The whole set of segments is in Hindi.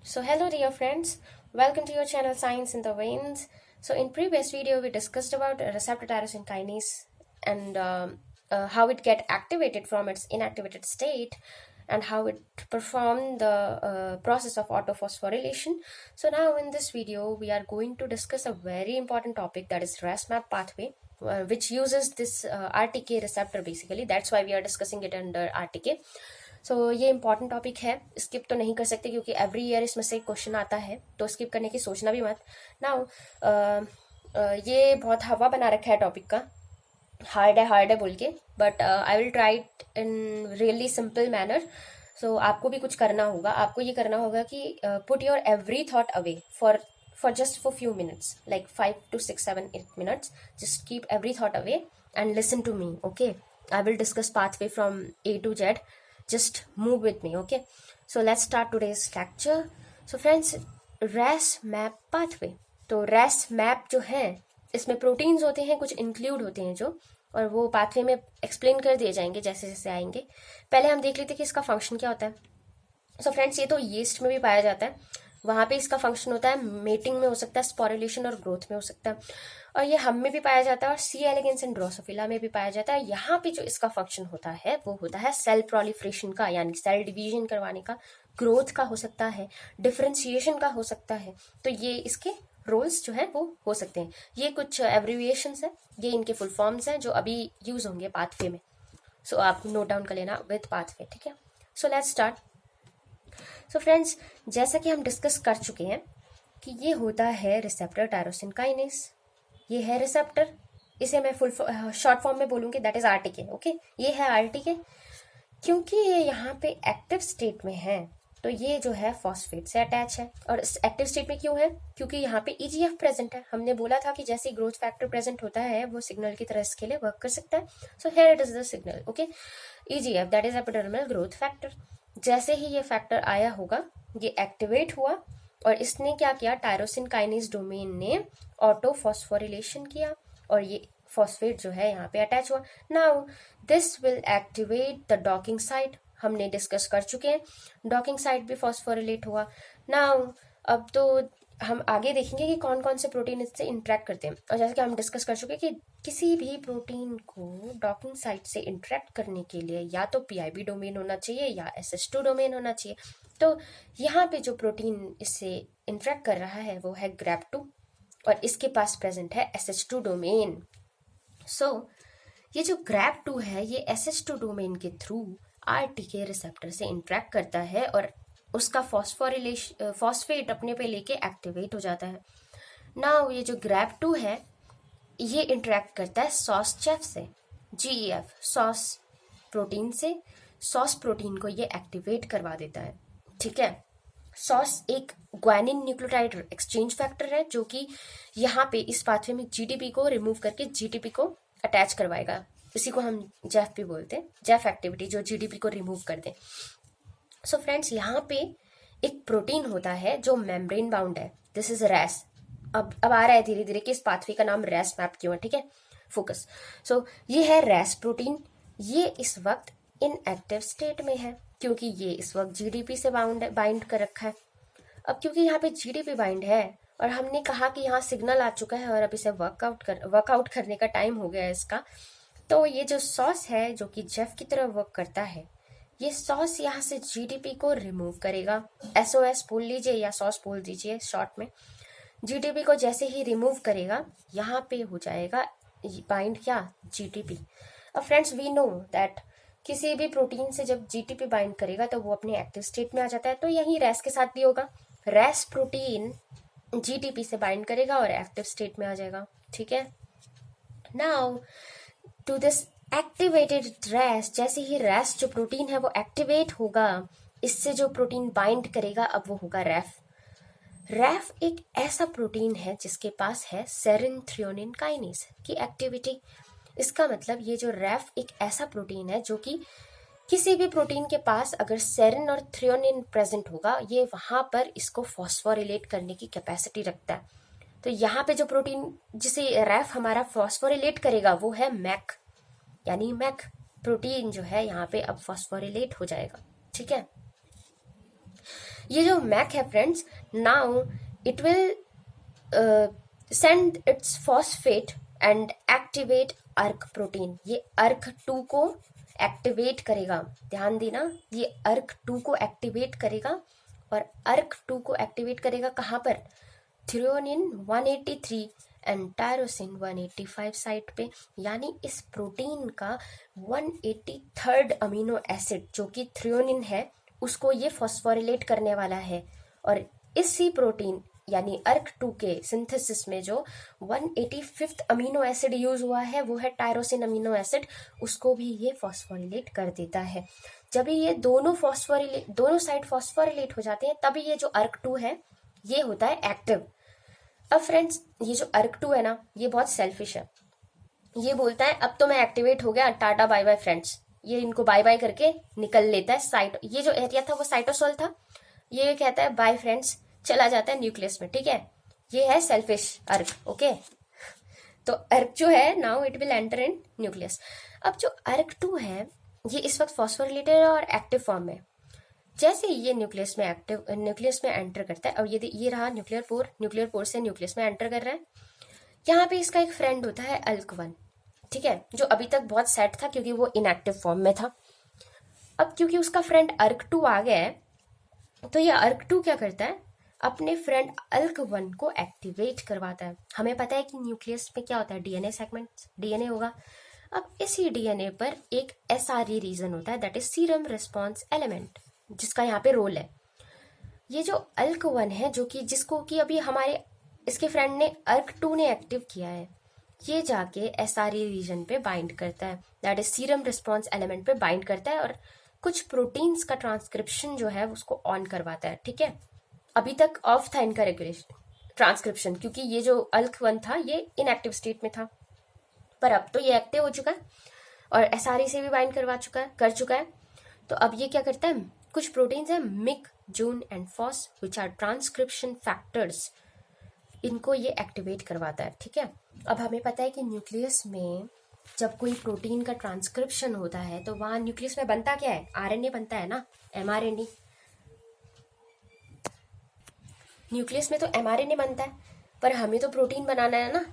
So hello dear friends, welcome to your channel Science in the Veins. So in previous video we discussed about receptor tyrosine kinase and how it get activated from its inactivated state and how it perform the process of autophosphorylation. So now in this video we are going to discuss a very important topic, that is RAS-MAP pathway, which uses this RTK receptor basically. That's why we are discussing it under RTK. ये इंपॉर्टेंट टॉपिक है, स्किप तो नहीं कर सकते क्योंकि एवरी ईयर इसमें से क्वेश्चन आता है, तो स्किप करने की सोचना भी मत। नाउ ये बहुत हवा बना रखा है टॉपिक का, हार्ड है बोल के, but I will try it in really simple manner. आपको भी कुछ करना होगा, आपको ये करना होगा कि put your every thought away for just for few minutes, like 5 to 6 7 8 minutes. Just keep every thought away and listen to me, okay? I will discuss pathway from A to Z. Just move with me, okay? So let's start today's lecture. So friends, RAS map pathway. तो RAS map जो है इसमें प्रोटीन्स होते हैं, कुछ इंक्लूड होते हैं जो, और वो पाथवे में एक्सप्लेन कर दिए जाएंगे जैसे जैसे आएंगे। पहले हम देख लेते हैं कि इसका फंक्शन क्या होता है। सो फ्रेंड्स, ये तो यीस्ट में भी पाया जाता है, वहां पे इसका फंक्शन होता है मेटिंग में हो सकता है, स्पोरुलेशन और ग्रोथ में हो सकता है, और ये हम में भी पाया जाता है और सी एलिगेंस एंड ड्रोसोफिला में भी पाया जाता है। यहाँ पे जो इसका फंक्शन होता है वो होता है सेल प्रोलिफरेशन का, यानी सेल डिवीजन करवाने का, ग्रोथ का हो सकता है, डिफरेंशिएशन का हो सकता है। तो ये इसके रोल्स जो है वो हो सकते हैं। ये कुछ एब्रिविएशंस है, ये इनके फुल फॉर्म्स हैं जो अभी यूज होंगे पाथवे में। आप नोट डाउन कर लेना विद पाथवे, ठीक है? Let's start. फ्रेंड्स, जैसा कि हम डिस्कस कर चुके हैं कि ये होता है रिसेप्टर टायरोसिन काइनेस। ये है रिसेप्टर, इसे मैं फुल शॉर्ट फॉर्म में बोलूंगी, दैट इज आरटीके, ओके? ये है आरटीके। क्योंकि ये यहाँ पे एक्टिव स्टेट में है तो ये जो है फॉस्फेट से अटैच है। और इस एक्टिव स्टेट में क्यों है? क्योंकि यहाँ पे ईजीएफ प्रेजेंट है। हमने बोला था कि जैसे ग्रोथ फैक्टर प्रेजेंट होता है वो सिग्नल की तरह इसके लिए वर्क कर सकता है। Here it is the signal, okay? EGF, that is epidermal growth factor. जैसे ही ये फैक्टर आया होगा, ये एक्टिवेट हुआ और इसने क्या किया, टायरोसिन काइनेज डोमेन ने ऑटो फॉस्फोरिलेशन किया और ये फॉस्फेट जो है यहाँ पे अटैच हुआ। Now this will activate the docking site, हमने डिस्कस कर चुके हैं, डॉकिंग साइट भी फॉस्फोरिलेट हुआ। नाउ अब तो हम आगे देखेंगे कि कौन कौन से प्रोटीन इससे इंटरेक्ट करते हैं। और जैसे कि हम डिस्कस कर चुके हैं कि किसी भी प्रोटीन को डॉकिंग साइट से इंटरेक्ट करने के लिए या तो पीआईबी डोमेन होना चाहिए या एसएच2 डोमेन होना चाहिए। तो यहाँ पे जो प्रोटीन इससे इंटरेक्ट कर रहा है वो है ग्रैप2 और इसके पास प्रेजेंट है एसएच2 डोमेन। ये जो ग्रैप2 है ये एसएच2 डोमेन के थ्रू आरटीके रिसेप्टर से इंटरेक्ट करता है और उसका फॉस्फेट अपने पे लेके एक्टिवेट हो जाता है। नाउ ये जो ग्रैप2 है ये इंटरेक्ट करता है सॉस-चेफ से, जीईएफ सॉस प्रोटीन से। सॉस प्रोटीन को ये एक्टिवेट करवा देता है, ठीक है? सॉस एक ग्वानिन न्यूक्लियोटाइड एक्सचेंज फैक्टर है जो कि यहाँ पे इस पाथवे में जीटीपी को रिमूव करके जीटीपी को अटैच करवाएगा। इसी को हम जेफ भी बोलते हैं, जेफ एक्टिविटी, जो जीटीपी को रिमूव कर दे। फ्रेंड्स, यहाँ पे एक प्रोटीन होता है जो मेम्ब्रेन बाउंड है, दिस इज रैस। अब आ रहा है धीरे धीरे कि इस पाथवे का नाम रैस मैप क्यों है, ठीक है? फोकस। ये है रैस प्रोटीन, ये इस वक्त इनएक्टिव स्टेट में है क्योंकि ये इस वक्त जीडीपी से बाइंड कर रखा है। अब क्योंकि यहाँ पे जीडीपी बाइंड है और हमने कहा कि यहाँ सिग्नल आ चुका है और अब इसे वर्कआउट करने का टाइम हो गया है इसका, तो ये जो सॉस है जो कि जेफ की तरह वर्क करता है, ये सॉस यहाँ से जीडीपी को रिमूव करेगा। एसओएस बोल लीजिए या सॉस बोल दीजिए शॉर्ट में। जीडीपी को जैसे ही रिमूव करेगा यहाँ पे हो जाएगा बाइंड क्या, जीटीपी। अब फ्रेंड्स, वी नो दैट किसी भी प्रोटीन से जब जीटीपी बाइंड करेगा तो वो अपने एक्टिव स्टेट में आ जाता है, तो यही रैस के साथ भी होगा। रैस प्रोटीन जीटीपी से बाइंड करेगा और एक्टिव स्टेट में आ जाएगा, ठीक है? नाउ टू दिस एक्टिवेटेड रैस, जैसे ही रैस जो प्रोटीन है वो एक्टिवेट होगा, इससे जो प्रोटीन बाइंड करेगा अब वो होगा रैफ। रैफ एक ऐसा प्रोटीन है जिसके पास है सेरिन थ्रियोनिन काइनेस की एक्टिविटी। इसका मतलब ये जो रैफ एक ऐसा प्रोटीन है जो कि किसी भी प्रोटीन के पास अगर सेरिन और थ्रियोनिन प्रेजेंट होगा, ये वहां पर इसको फॉस्फोरिलेट करने की कैपेसिटी रखता है। तो यहाँ पे जो प्रोटीन जिसे रैफ हमारा फॉस्फोरिलेट करेगा वो है मैक, यानी मैक प्रोटीन जो है यहाँ पे अब फॉस्फोरिलेट हो जाएगा, ठीक है? ये जो मैक है friends, now it will send its phosphate and activate अर्क प्रोटीन। ये अर्क 2 को एक्टिवेट करेगा, ध्यान देना, ये अर्क 2 को एक्टिवेट करेगा। और अर्क 2 को एक्टिवेट करेगा कहाँ पर? थ्रियोनिन 183 एंड टायरोसिन 185 साइट पे। यानी इस प्रोटीन का 183rd अमीनो एसिड जो कि थ्रियोनिन है उसको ये फॉस्फोरिलेट करने वाला है। और इसी प्रोटीन यानी अर्क 2 के सिंथेसिस में जो 185th अमीनो एसिड यूज हुआ है वो है टायरोसिन अमीनो एसिड, उसको भी ये फॉस्फोरिलेट कर देता है। जब ये दोनों साइड फॉस्फोरिलेट हो जाते हैं तभी ये जो अर्क 2 है ये होता है एक्टिव। अब फ्रेंड्स ये जो अर्क 2 है ना ये बहुत सेल्फिश है। ये बोलता है अब तो मैं एक्टिवेट हो गया, टाटा बाय बाय फ्रेंड्स। ये इनको बाय बाय करके निकल लेता है। ये जो एरिया था वो साइटोसोल था, ये कहता है बाय फ्रेंड्स, चला जाता है न्यूक्लियस में। ठीक है, ये है सेल्फिश अर्क। ओके, तो अर्क जो है now it will enter in nucleus. अब जो अर्क 2 है ये इस वक्त फॉस्फोरिलेटेड है और एक्टिव फॉर्म में। जैसे ये न्यूक्लियस में एंटर करता है, और ये रहा न्यूक्लियर पोर से न्यूक्लियस में एंटर कर रहा है। यहाँ पे इसका एक फ्रेंड होता है अल्क 1, ठीक है, जो अभी तक बहुत सेट था क्योंकि वो इनएक्टिव फॉर्म में था। अब क्योंकि उसका फ्रेंड अर्क 2 आ गया है तो ये अर्क 2 क्या करता है, अपने फ्रेंड अल्क 1 को एक्टिवेट करवाता है। हमें पता है कि न्यूक्लियस में क्या होता है, डीएनए सेगमेंट्स, डीएनए होगा। अब इसी डीएनए पर एक एसआरई रीजन होता है, that is serum response element, जिसका यहाँ पे रोल है। ये जो अल्क 1 है जो कि जिसको कि अभी हमारे इसके फ्रेंड ने अर्क 2 ने एक्टिव किया है, ये जाके एसआरई रीजन पे बाइंड करता है, that is serum response element पे बाइंड करता है और कुछ प्रोटीन्स का ट्रांसक्रिप्शन जो है उसको ऑन करवाता है। ठीक है, अभी तक ऑफ था इनका रेगुलेशन ट्रांसक्रिप्शन, क्योंकि ये जो अल्क 1 था ये इनएक्टिव स्टेट में था, पर अब तो ये एक्टिव हो चुका है और एसआरई से भी बाइंड कर चुका है। तो अब ये क्या करता है, कुछ प्रोटीन्स है Myc, Jun and Fos which are transcription factors, इनको ये एक्टिवेट करवाता है। ठीक है, अब हमें पता है कि न्यूक्लियस में जब कोई प्रोटीन का ट्रांसक्रिप्शन होता है तो वहां न्यूक्लियस में बनता क्या है, आरएनए बनता है ना, एमआरएनए। न्यूक्लियस में तो एमआरएनए बनता है, पर हमें तो प्रोटीन बनाना है ना,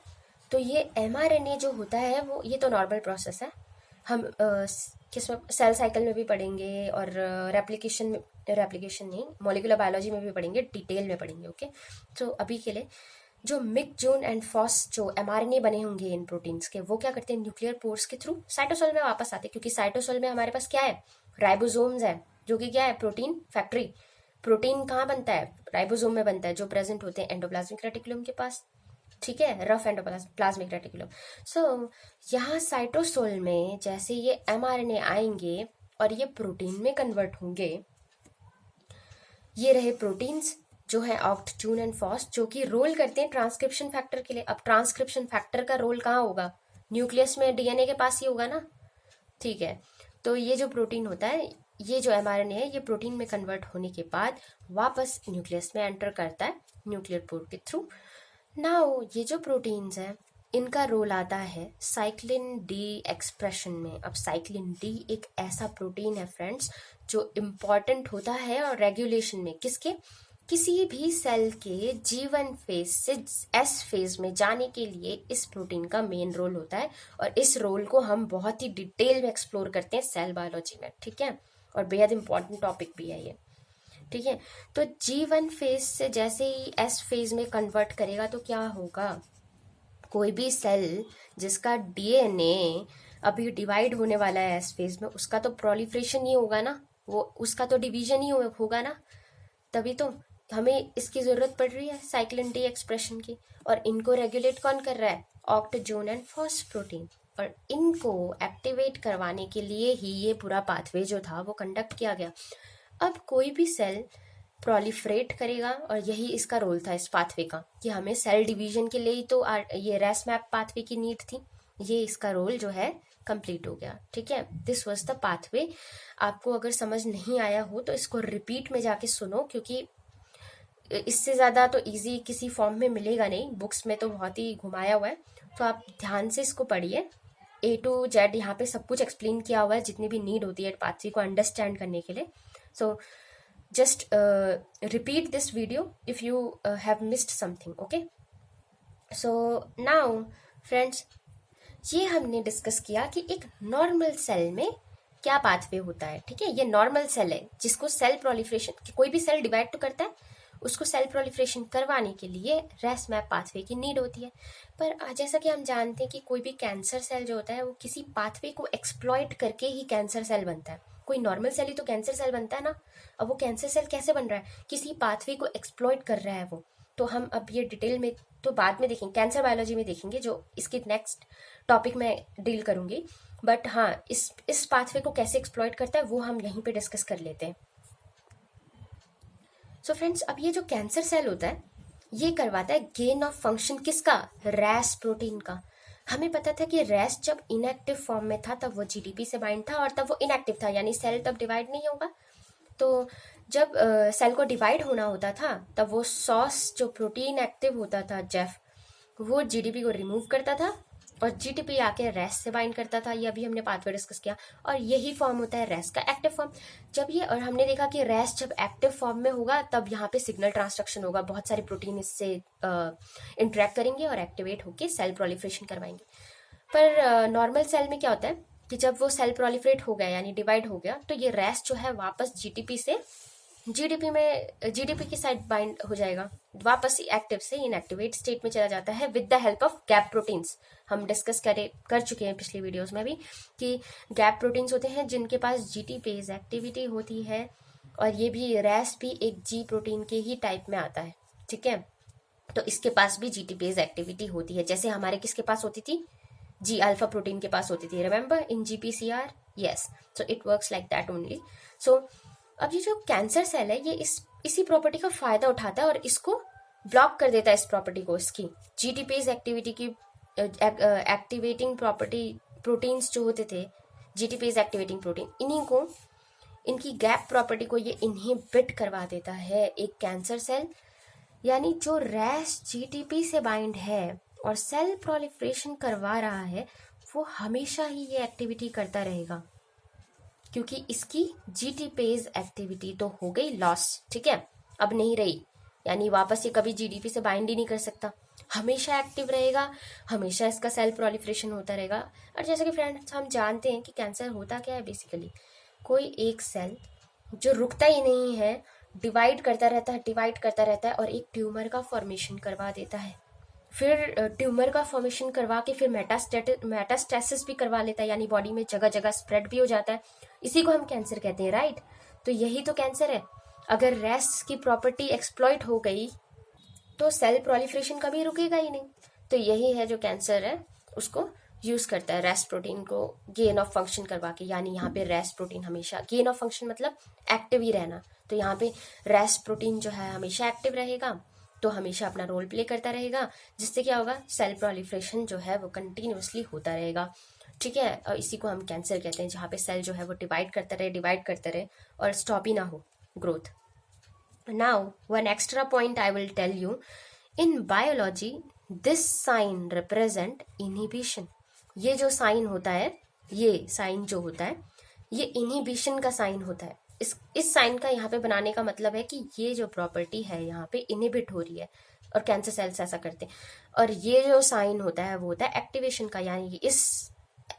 तो ये एमआरएनए जो होता है वो ये तो नॉर्मल प्रोसेस है, हम किसमें सेल साइकिल में भी पढ़ेंगे और रेप्लिकेशन नहीं, मॉलिक्यूलर बायोलॉजी में भी पढ़ेंगे, डिटेल में पढ़ेंगे। ओके, तो अभी के लिए जो मिक, जून एंड फॉस जो एमआरएनए बने होंगे इन प्रोटीन्स के, वो क्या करते हैं, न्यूक्लियर पोर्स के थ्रू साइटोसोल में वापस आते हैं, क्योंकि साइटोसोल में हमारे पास क्या है, राइबोसोम्स है, जो कि क्या है, प्रोटीन फैक्ट्री। प्रोटीन कहाँ बनता है, राइबोसोम में बनता है, जो प्रेजेंट होते हैं एंडोप्लाज्मिक रेटिकुलम के पास। ठीक है, रफ एंडोप्लाज्मिक रेटिकुलम। सो यहाँ साइटोसोल में जैसे ये एमआरएनए आएंगे और ये प्रोटीन में कन्वर्ट होंगे, ये रहे प्रोटीन्स जो है ऑक्ट, जून एंड फॉस, जो कि रोल करते हैं ट्रांसक्रिप्शन फैक्टर के लिए। अब ट्रांसक्रिप्शन फैक्टर का रोल कहाँ होगा, न्यूक्लियस में डीएनए के पास ही होगा ना। ठीक है, तो ये जो प्रोटीन होता है, ये जो एमआरएनए है, ये प्रोटीन में कन्वर्ट होने के बाद वापस न्यूक्लियस में एंटर करता है न्यूक्लियर पोर के थ्रू। नाउ ये जो प्रोटीन्स हैं इनका रोल आता है साइक्लिन डी एक्सप्रेशन में। अब साइक्लिन डी एक ऐसा प्रोटीन है फ्रेंड्स जो इम्पॉर्टेंट होता है और रेगुलेशन में किसके, किसी भी सेल के जीवन फेज से एस फेज में जाने के लिए इस प्रोटीन का मेन रोल होता है, और इस रोल को हम बहुत ही डिटेल में एक्सप्लोर करते हैं सेल बायोलॉजी में। ठीक है, और बेहद इंपॉर्टेंट टॉपिक भी है ये। ठीक है, तो G1 फेज से जैसे ही S फेज में कन्वर्ट करेगा तो क्या होगा, कोई भी सेल जिसका डीएनए अभी डिवाइड होने वाला है S फेज में, उसका तो प्रोलिफरेशन ही होगा ना, वो उसका तो डिवीजन ही होगा ना, तभी तो हमें इसकी जरूरत पड़ रही है साइक्लिन डी एक्सप्रेशन की। और इनको रेगुलेट कौन कर रहा है, Oct, Jun and Fos protein. और इनको एक्टिवेट करवाने के लिए ही ये पूरा पाथवे जो था वो कंडक्ट किया गया। अब कोई भी सेल प्रोलिफरेट करेगा, और यही इसका रोल था इस पाथवे का, कि हमें सेल डिवीजन के लिए ही तो ये रेसमैप पाथवे की नीड थी, ये इसका रोल जो है कंप्लीट हो गया। ठीक है, दिस वाज द पाथवे। आपको अगर समझ नहीं आया हो तो इसको रिपीट में जाके सुनो, क्योंकि इससे ज़्यादा तो इजी किसी फॉर्म में मिलेगा नहीं, बुक्स में तो बहुत ही घुमाया हुआ है, तो आप ध्यान से इसको पढ़िए। A to Z यहाँ पे सब कुछ एक्सप्लेन किया हुआ है, जितनी भी नीड होती है पाथवे को अंडरस्टैंड करने के लिए। सो just repeat this video if you have missed something. Okay, so now friends, ये हमने डिस्कस किया कि एक नॉर्मल सेल में क्या पाथवे होता है. ठीक है, ये नॉर्मल सेल है जिसको सेल प्रोलिफरेशन, कोई भी सेल डिवाइड तो करता है, उसको सेल प्रोलिफरेशन करवाने के लिए रेस मैप पाथवे की नीड होती है. पर जैसा कि हम जानते हैं कि कोई भी कैंसर सेल जो होता है वो किसी पाथवे को एक्सप्लॉइट करके ही कैंसर सेल बनता है. कोई नॉर्मल सेल ही तो कैंसर सेल बनता है ना. अब वो कैंसर सेल कैसे बन रहा है, किसी पाथवे को एक्सप्लॉइट कर रहा है वो. तो हम अब ये डिटेल में तो बाद में देखेंगे, कैंसर बायोलॉजी में देखेंगे, जो इसके नेक्स्ट टॉपिक में डील करूंगी. बट हाँ, इस पाथवे को कैसे एक्सप्लॉइट करता है वो हम यहीं पे डिस्कस कर लेते हैं. सो फ्रेंड्स, अब ये जो कैंसर सेल होता है ये करवाता है गेन ऑफ फंक्शन किसका, रैस प्रोटीन का. हमें पता था कि रैस जब इनएक्टिव फॉर्म में था तब वो जीडीपी से बाइंड था और तब वो इनएक्टिव था, यानी सेल तब डिवाइड नहीं होगा. तो जब सेल को डिवाइड होना होता था तब वो सॉस जो प्रोटीन एक्टिव होता था जेफ, वो जीडीपी को रिमूव करता था और जीटीपी आके रेस से बाइंड करता था. ये अभी हमने पाथवे डिस्कस किया और यही फॉर्म होता है रेस का एक्टिव फॉर्म. जब ये, और हमने देखा कि रेस जब एक्टिव फॉर्म में होगा तब यहाँ पे सिग्नल ट्रांसडक्शन होगा, बहुत सारे प्रोटीन इससे इंटरेक्ट करेंगे और एक्टिवेट होके सेल प्रोलिफरेशन करवाएंगे. पर नॉर्मल सेल में क्या होता है कि जब वो सेल प्रोलिफरेट हो गया यानी डिवाइड हो गया तो ये रेस जो है वापस जीटीपी से जीडीपी की साइड बाइंड हो जाएगा, वापस एक्टिव से इनएक्टिवेट स्टेट में चला जाता है with the help of gap proteins. हम डिस्कस कर चुके हैं पिछली वीडियोस में भी कि गैप प्रोटीन्स होते हैं जिनके पास जीटीपेज एक्टिविटी होती है, और ये भी रैस भी एक जी प्रोटीन के ही टाइप में आता है. ठीक है, तो इसके पास भी जीटीपेज एक्टिविटी होती है, जैसे हमारे किसके पास होती थी, जी अल्फा प्रोटीन के पास होती थी. Remember in GPCR, yes, so it works like that only. So अब ये जो कैंसर सेल है ये इसी प्रॉपर्टी का फायदा उठाता है और इसको ब्लॉक कर देता है, इस प्रॉपर्टी को, इसकी जीटीपेज एक्टिविटी की एक्टिवेटिंग प्रॉपर्टी प्रोटीन्स जो होते थे, जीटीपेज एक्टिवेटिंग प्रोटीन, इन्हीं को, इनकी गैप प्रॉपर्टी को ये इनहिबिट करवा देता है एक कैंसर सेल. यानी जो रैस जीटीपी से बाइंड है और सेल प्रोलिफरेशन करवा रहा है वो हमेशा ही ये एक्टिविटी करता रहेगा, क्योंकि इसकी जीटीपेज एक्टिविटी तो हो गई लॉस. ठीक है, अब नहीं रही, यानी वापस ये कभी जीडीपी से बाइंड ही नहीं कर सकता, हमेशा एक्टिव रहेगा, हमेशा इसका सेल प्रोलिफरेशन होता रहेगा. और जैसे कि फ्रेंड्स हम जानते हैं कि कैंसर होता क्या है, बेसिकली कोई एक सेल जो रुकता ही नहीं है, डिवाइड करता रहता है और एक ट्यूमर का फॉर्मेशन करवा देता है. फिर ट्यूमर का फॉर्मेशन करवा के फिर मेटास्टेसिस भी करवा लेता है, यानी बॉडी में जगह जगह स्प्रेड भी हो जाता है. इसी को हम कैंसर कहते हैं, राइट. तो यही तो कैंसर है. अगर रेस की प्रॉपर्टी एक्सप्लॉइट हो गई तो सेल प्रोलिफरेशन कभी रुकेगा ही नहीं. तो यही है जो कैंसर है, उसको यूज करता है रेस प्रोटीन को गेन ऑफ फंक्शन करवा के. यानी यहाँ पे रेस प्रोटीन हमेशा, गेन ऑफ फंक्शन मतलब एक्टिव ही रहना, तो यहाँ पे रेस प्रोटीन जो है हमेशा एक्टिव रहेगा, तो हमेशा अपना रोल प्ले करता रहेगा, जिससे क्या होगा, सेल प्रोलिफरेशन जो है वो कंटिन्यूअसली होता रहेगा. ठीक है, और इसी को हम कैंसर कहते हैं, जहाँ पे सेल जो है वो डिवाइड करता रहे और स्टॉप ही ना हो growth. Now one extra point I will tell you, in biology this sign represent inhibition. ये जो साइन होता है, ये साइन जो होता है ये इनहिबिशन का साइन होता है. इस साइन का यहाँ पे बनाने का मतलब है कि ये जो प्रॉपर्टी है यहाँ पे इनहिबिट हो रही है और कैंसर सेल्स ऐसा करते हैं. और ये जो साइन होता है वो होता है एक्टिवेशन का, यानी इस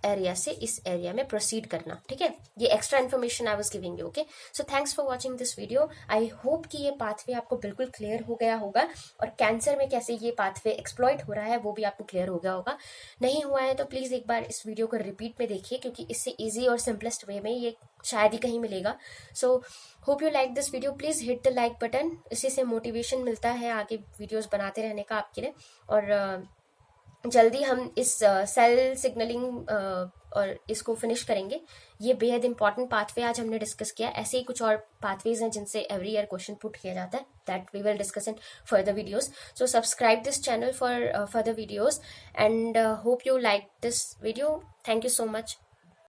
एरिया से इस एरिया में प्रोसीड करना. ठीक है, ये extra information I was giving you. Okay, so thanks for watching this video. I hope कि ये पाथवे आपको बिल्कुल क्लियर हो गया होगा और कैंसर में कैसे ये पाथवे एक्सप्लॉइट हो रहा है वो भी आपको क्लियर हो गया होगा. नहीं हुआ है तो प्लीज एक बार इस वीडियो को रिपीट में देखिए, क्योंकि इससे ईजी और सिंपलेस्ट वे में ये शायद ही कहीं मिलेगा. So hope you like this video. Please hit the like button, इसी से मोटिवेशन मिलता है आगे वीडियोस बनाते रहने का आपके लिए. और जल्दी हम इस सेल सिग्नलिंग और इसको फिनिश करेंगे. ये बेहद इंपॉर्टेंट पाथवे आज हमने डिस्कस किया. ऐसे ही कुछ और पाथवेज हैं जिनसे एवरी ईयर क्वेश्चन पुट किया जाता है, that we will discuss in further videos. So subscribe this channel for further videos and hope you like this video. Thank you so much.